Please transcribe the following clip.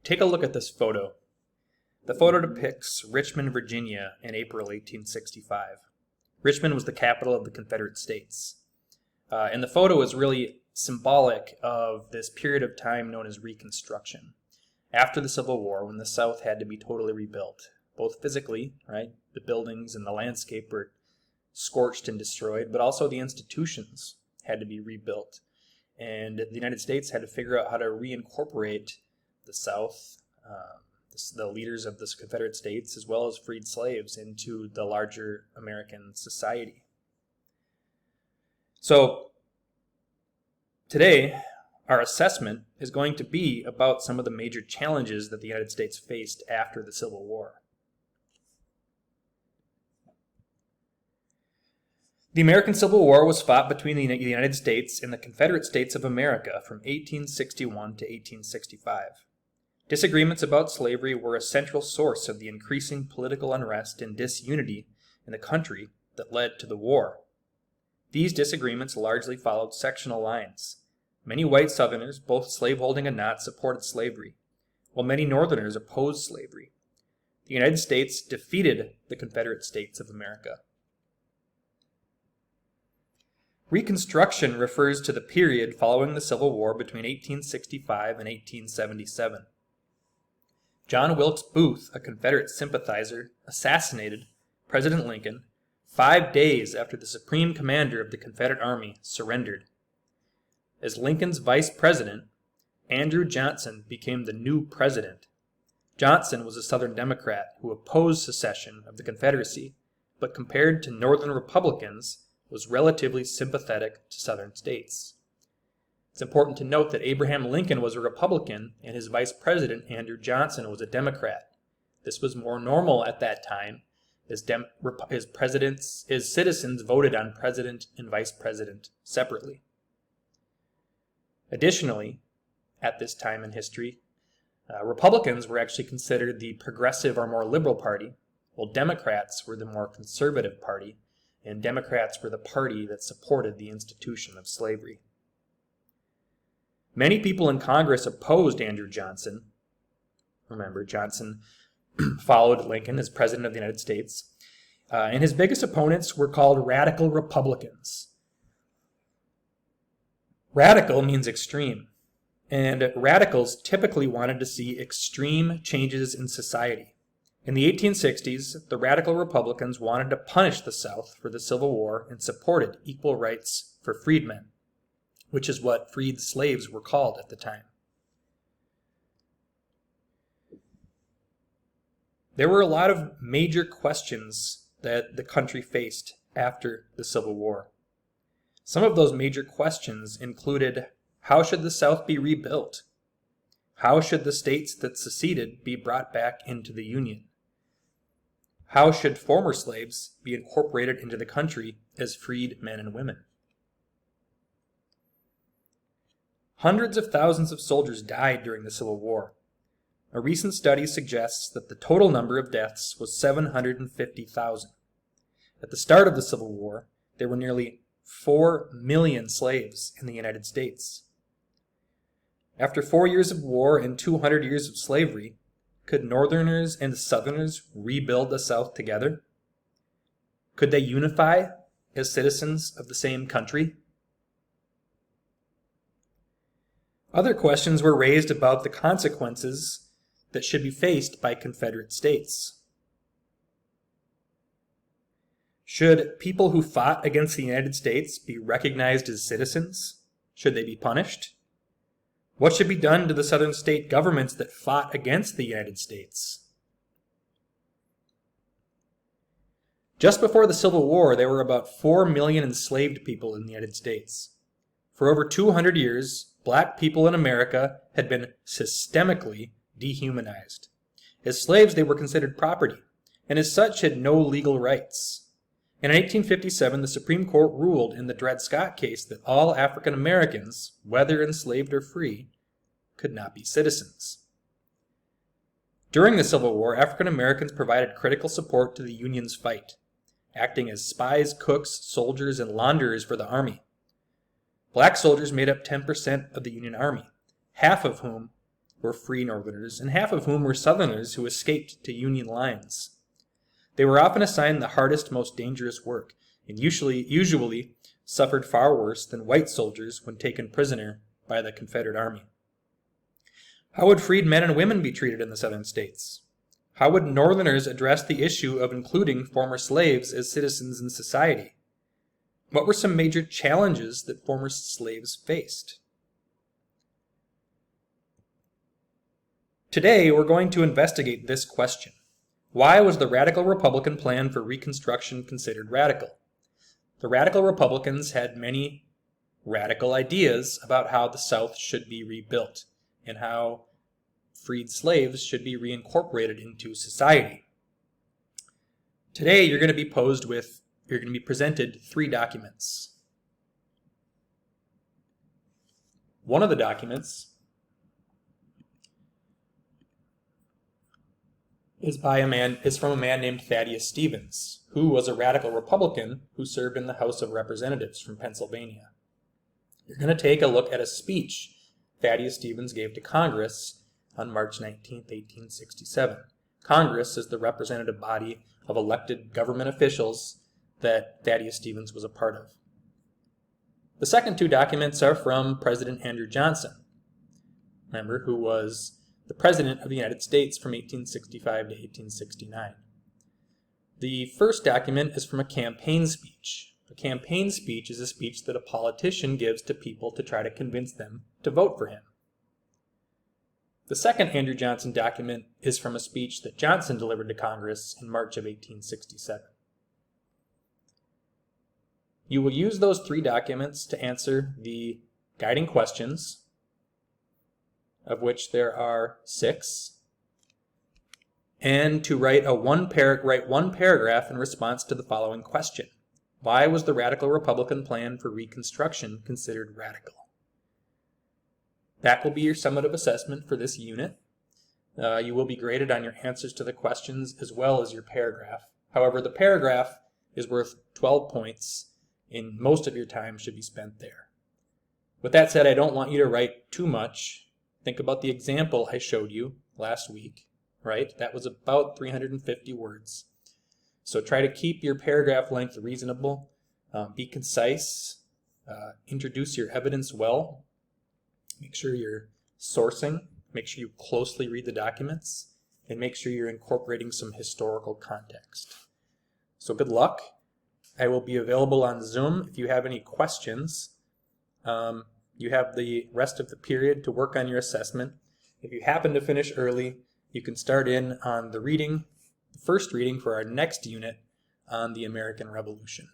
Take a look at this photo. The photo depicts Richmond, Virginia in April 1865. Richmond was the capital of the Confederate States. And the photo is really symbolic of this period of time known as Reconstruction. After the Civil War, when the South had to be totally rebuilt, both physically, right? The buildings and the landscape were scorched and destroyed, but also the institutions had to be rebuilt. And the United States had to figure out how to reincorporate the South, the leaders of the Confederate States, as well as freed slaves into the larger American society. So today, our assessment is going to be about some of the major challenges that the United States faced after the Civil War. The American Civil War was fought between the United States and the Confederate States of America from 1861 to 1865. Disagreements about slavery were a central source of the increasing political unrest and disunity in the country that led to the war. These disagreements largely followed sectional lines. Many white Southerners, both slaveholding and not, supported slavery, while many Northerners opposed slavery. The United States defeated the Confederate States of America. Reconstruction refers to the period following the Civil War between 1865 and 1877. John Wilkes Booth, a Confederate sympathizer, assassinated President Lincoln 5 days after the supreme commander of the Confederate Army surrendered. As Lincoln's vice president, Andrew Johnson became the new president. Johnson was a Southern Democrat who opposed secession of the Confederacy, but compared to Northern Republicans, was relatively sympathetic to Southern states. It's important to note that Abraham Lincoln was a Republican and his vice president, Andrew Johnson, was a Democrat. This was more normal at that time, as citizens voted on president and vice president separately. Additionally, at this time in history, Republicans were actually considered the progressive or more liberal party, while Democrats were the more conservative party, and Democrats were the party that supported the institution of slavery. Many people in Congress opposed Andrew Johnson. Remember, Johnson followed Lincoln as president of the United States, and his biggest opponents were called radical Republicans. Radical means extreme, and radicals typically wanted to see extreme changes in society. In the 1860s, the radical Republicans wanted to punish the South for the Civil War and supported equal rights for freedmen, which is what freed slaves were called at the time. There were a lot of major questions that the country faced after the Civil War. Some of those major questions included, how should the South be rebuilt? How should the states that seceded be brought back into the Union? How should former slaves be incorporated into the country as freed men and women? Hundreds of thousands of soldiers died during the Civil War. A recent study suggests that the total number of deaths was 750,000. At the start of the Civil War, there were nearly 4 million slaves in the United States. After 4 years of war and 200 years of slavery, could Northerners and Southerners rebuild the South together? Could they unify as citizens of the same country? Other questions were raised about the consequences that should be faced by Confederate states. Should people who fought against the United States be recognized as citizens? Should they be punished? What should be done to the Southern state governments that fought against the United States? Just before the Civil War, there were about 4 million enslaved people in the United States. For over 200 years, black people in America had been systemically dehumanized. As slaves, they were considered property, and as such had no legal rights. In 1857, the Supreme Court ruled in the Dred Scott case that all African Americans, whether enslaved or free, could not be citizens. During the Civil War, African Americans provided critical support to the Union's fight, acting as spies, cooks, soldiers, and launderers for the Army. Black soldiers made up 10% of the Union Army, half of whom were free Northerners, and half of whom were Southerners who escaped to Union lines. They were often assigned the hardest, most dangerous work, and usually suffered far worse than white soldiers when taken prisoner by the Confederate Army. How would freed men and women be treated in the Southern states? How would Northerners address the issue of including former slaves as citizens in society? What were some major challenges that former slaves faced? Today, we're going to investigate this question. Why was the radical Republican plan for Reconstruction considered radical? The radical Republicans had many radical ideas about how the South should be rebuilt and how freed slaves should be reincorporated into society. Today, you're going to be presented 3 documents. One of the documents is from a man named Thaddeus Stevens, who was a radical Republican who served in the House of Representatives from Pennsylvania. You're going to take a look at a speech Thaddeus Stevens gave to Congress on March 19, 1867. Congress is the representative body of elected government officials that Thaddeus Stevens was a part of. The second 2 documents are from President Andrew Johnson, remember, who was the President of the United States from 1865 to 1869. The first document is from a campaign speech. A campaign speech is a speech that a politician gives to people to try to convince them to vote for him. The second Andrew Johnson document is from a speech that Johnson delivered to Congress in March of 1867. You will use those 3 documents to answer the guiding questions, of which there are 6, and to write one paragraph in response to the following question. Why was the radical Republican plan for Reconstruction considered radical? That will be your summative assessment for this unit. You will be graded on your answers to the questions as well as your paragraph. However, the paragraph is worth 12 points, and most of your time should be spent there. With that said, I don't want you to write too much. Think about the example I showed you last week, right? That was about 350 words. So try to keep your paragraph length reasonable, be concise, introduce your evidence well, make sure you're sourcing, make sure you closely read the documents, and make sure you're incorporating some historical context. So good luck. I will be available on Zoom if you have any questions. You have the rest of the period to work on your assessment. If you happen to finish early, you can start in on the first reading for our next unit on the American Revolution.